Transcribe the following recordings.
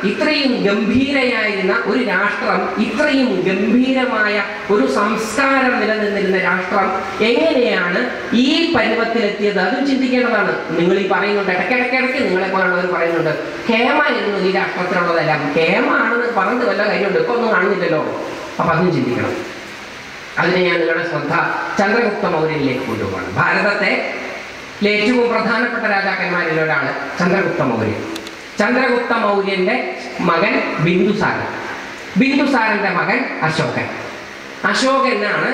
ഇത്രയും ഗംഭീരയായിരുന്ന ഒരു രാഷ്ട്രം, ഇത്രയും ഗംഭീരമായ ഒരു സംസ്കാരം നിലനിന്നിരുന്ന രാഷ്ട്രം എങ്ങനെയാണ് ഈ പരുവത്തിലെത്തിയത്? അതും ചിന്തിക്കേണ്ടതാണ്. നിങ്ങൾ ഈ പറയുന്നുണ്ട്, ഇടയ്ക്കിടയ്ക്കിടയ്ക്ക് നിങ്ങളെ പോലുള്ളവർ പറയുന്നുണ്ട് കേമ എന്നു ഈ രാഷ്ട്രത്തിലുള്ളതല്ല. കേമ ആണെന്ന് പറഞ്ഞത് വല്ല കാര്യമുണ്ട്, ഇപ്പൊ ഒന്നും കാണുന്നില്ലല്ലോ. അപ്പൊ അതും ചിന്തിക്കണം. അതിനെ ഞാൻ നിങ്ങളുടെ ശ്രദ്ധ ചന്ദ്രഗുപ്ത മൗര്യനിലേക്ക് കൊണ്ടുപോകണം. ഭാരതത്തെ ഏറ്റവും പ്രധാനപ്പെട്ട രാജാക്കന്മാരിൽ ഒരാള് ചന്ദ്രഗുപ്ത മൗര്യൻ. ചന്ദ്രഗുപ്ത മൗര്യന്റെ മകൻ ബിന്ദുസാരൻ, ബിന്ദുസാരന്റെ മകൻ അശോകൻ. അശോകനാണ്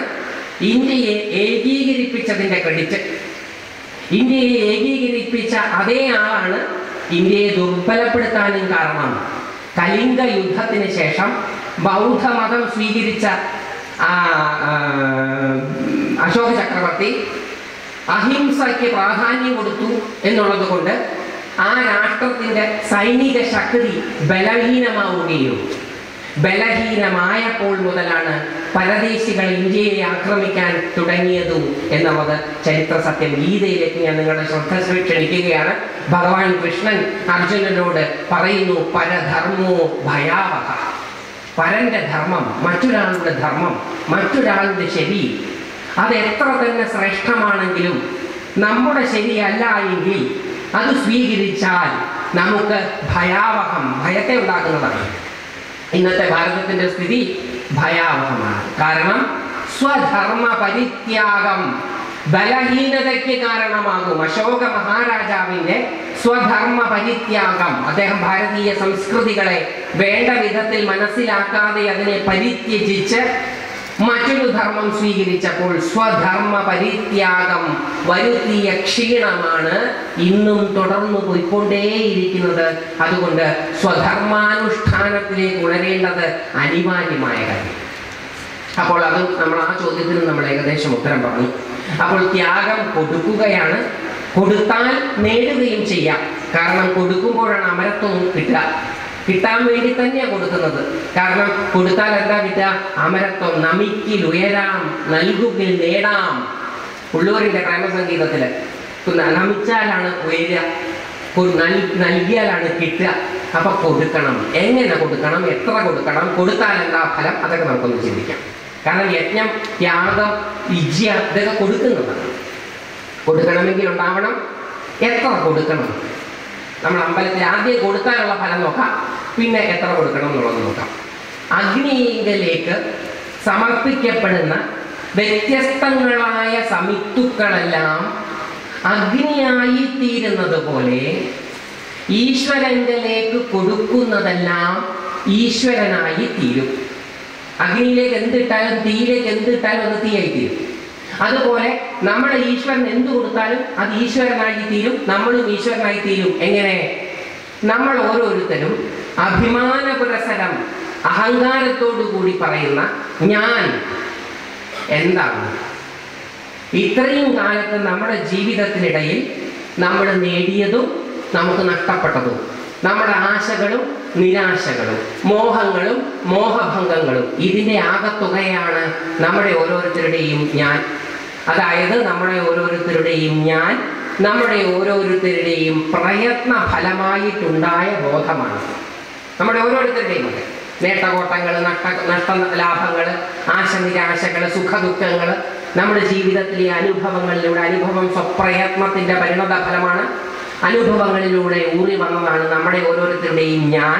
ഇന്ത്യയെ ഏകീകരിപ്പിച്ചതിന്റെ ക്രെഡിറ്റ്. ഇന്ത്യയെ ഏകീകരിപ്പിച്ച അതേ ആളാണ് ഇന്ത്യയെ ദുർബലപ്പെടുത്താനും കാരണം. കലിംഗ യുദ്ധത്തിന് ശേഷം ബൗദ്ധമതം സ്വീകരിച്ച അശോക ചക്രവർത്തി അഹിംസയ്ക്ക് പ്രാധാന്യം കൊടുത്തു എന്നുള്ളത് കൊണ്ട് ആ രാഷ്ട്രത്തിന്റെ സൈനിക ശക്തി ബലഹീനമാവുകയും ബലഹീനമായപ്പോൾ മുതലാണ് പരദേശികൾ ഇന്ത്യയെ ആക്രമിക്കാൻ തുടങ്ങിയതും എന്നുള്ളത് ചരിത്ര സത്യം. ഗീതയിലേക്ക് ഞാൻ നിങ്ങളുടെ ശ്രദ്ധ ക്ഷണിക്കുകയാണ്. ഭഗവാൻ കൃഷ്ണൻ അർജുനനോട് പറയുന്നു, പരധർമ്മോ ഭയാവഹ. പരന്റെ ധർമ്മം, മറ്റൊരാളുടെ ധർമ്മം, മറ്റൊരാളുടെ ശരി, അത് എത്ര തന്നെ ശ്രേഷ്ഠമാണെങ്കിലും നമ്മുടെ ശരിയല്ല എങ്കിൽ അത് സ്വീകരിച്ചാൽ നമുക്ക് ഭയാവഹം, ഭയത്തെ ഉണ്ടാക്കുന്നതാണ്. ഇന്നത്തെ ഭാരതത്തിന്റെ സ്ഥിതി ഭയാവഹമാണ്. കാരണം സ്വധർമ്മ പരിത്യാഗം ബലഹീനതയ്ക്ക് കാരണമാകും. അശോക മഹാരാജാവിന്റെ സ്വധർമ്മ പരിത്യാഗം, അദ്ദേഹം ഭാരതീയ സംസ്കൃതികളെ വേണ്ട വിധത്തിൽ മനസ്സിലാക്കാതെ അതിനെ പരിത്യജിച്ച് മറ്റൊരു ധർമ്മം സ്വീകരിച്ചപ്പോൾ സ്വധർമ്മ പരിത്യാഗം വരുത്തിയ ക്ഷീണമാണ് ഇന്നും തുടർന്നു പോയിക്കൊണ്ടേയിരിക്കുന്നത്. അതുകൊണ്ട് സ്വധർമാനുഷ്ഠാനത്തിലേക്ക് ഉണരേണ്ടത് അനിവാര്യമായ കാര്യം. അപ്പോൾ അത് നമ്മൾ ആ ചോദ്യത്തിന് നമ്മൾ ഏകദേശം ഉത്തരം പറഞ്ഞു. അപ്പോൾ ത്യാഗം കൊടുക്കുകയാണ്, കൊടുത്താൽ നേടുകയും ചെയ്യാം. കാരണം കൊടുക്കുമ്പോഴാണ് അമരത്വം കിട്ടുക. കിട്ടാൻ വേണ്ടി തന്നെയാണ് കൊടുക്കുന്നത്. കാരണം കൊടുത്താൽ എന്താ കിട്ടുക? അമരത്വം. നമിക്കിൽ ഉയരാം, നൽകുകിൽ നേടാം. ഉള്ളൂരിന്റെ പ്രേമസംഗീതത്തില് നമിച്ചാലാണ് ഉയരുക, നൽകിയാലാണ് കിട്ടുക. അപ്പൊ കൊടുക്കണം. എങ്ങനെ കൊടുക്കണം, എത്ര കൊടുക്കണം, കൊടുത്താൽ എന്താ ഫലം, അതൊക്കെ നമുക്കൊന്ന് ചിന്തിക്കാം. കാരണം യജ്ഞം, ത്യാഗം, വിജ്യ ഇതൊക്കെ കൊടുക്കുന്നതാണ്. കൊടുക്കണമെങ്കിൽ ഉണ്ടാവണം. എത്ര കൊടുക്കണം? നമ്മൾ അമ്പലത്തിൽ ആദ്യം കൊടുക്കാനുള്ള ഫലം നോക്കാം, പിന്നെ എത്ര കൊടുക്കണം എന്നുള്ളത് നോക്കാം. അഗ്നിയിലേക്ക് സമർപ്പിക്കപ്പെടുന്ന വ്യത്യസ്തങ്ങളായ സമിത്തുക്കളെല്ലാം അഗ്നിയായി തീരുന്നത് പോലെ ഈശ്വരനിലേക്ക് കൊടുക്കുന്നതെല്ലാം ഈശ്വരനായി തീരും. അഗ്നിയിലേക്ക് എന്തിട്ടാലും തീയിലേക്ക് എന്തിട്ടാലും അത് തീയായി തീരും. അതുപോലെ നമ്മുടെ ഈശ്വരൻ എന്ത് കൊടുത്താലും അത് ഈശ്വരനായി തീരും, നമ്മളും ഈശ്വരനായി തീരും. എങ്ങനെ? നമ്മൾ ഓരോരുത്തരും അഭിമാന പുരസരം അഹങ്കാരത്തോടു കൂടി പറയുന്ന ഞാൻ എന്താണ്? ഇത്രയും കാലത്ത് നമ്മുടെ ജീവിതത്തിനിടയിൽ നമ്മൾ നേടിയതും നമുക്ക് നഷ്ടപ്പെട്ടതും, നമ്മുടെ ആശകളും നിരാശകളും മോഹങ്ങളും മോഹഭംഗങ്ങളും, ഇതിൻ്റെ ആകത്തുകയാണ് നമ്മുടെ ഓരോരുത്തരുടെയും ഞാൻ. അതായത് നമ്മുടെ ഓരോരുത്തരുടെയും ഞാൻ, നമ്മുടെ ഓരോരുത്തരുടെയും പ്രയത്ന ഫലമായിട്ടുണ്ടായ ബോധമാണ്. നമ്മുടെ ഓരോരുത്തരുടെയും നേട്ടകോട്ടങ്ങൾ, നഷ്ടലാഭങ്ങൾ, ആശനിരാശകൾ, സുഖദുഃഖങ്ങൾ, നമ്മുടെ ജീവിതത്തിലെ അനുഭവങ്ങളിലൂടെ, അനുഭവം സ്വപ്രയത്നത്തിന്റെ പരിണത ഫലമാണ്. അനുഭവങ്ങളിലൂടെ ഊറി വന്നതാണ് നമ്മുടെ ഓരോരുത്തരുടെയും ഞാൻ.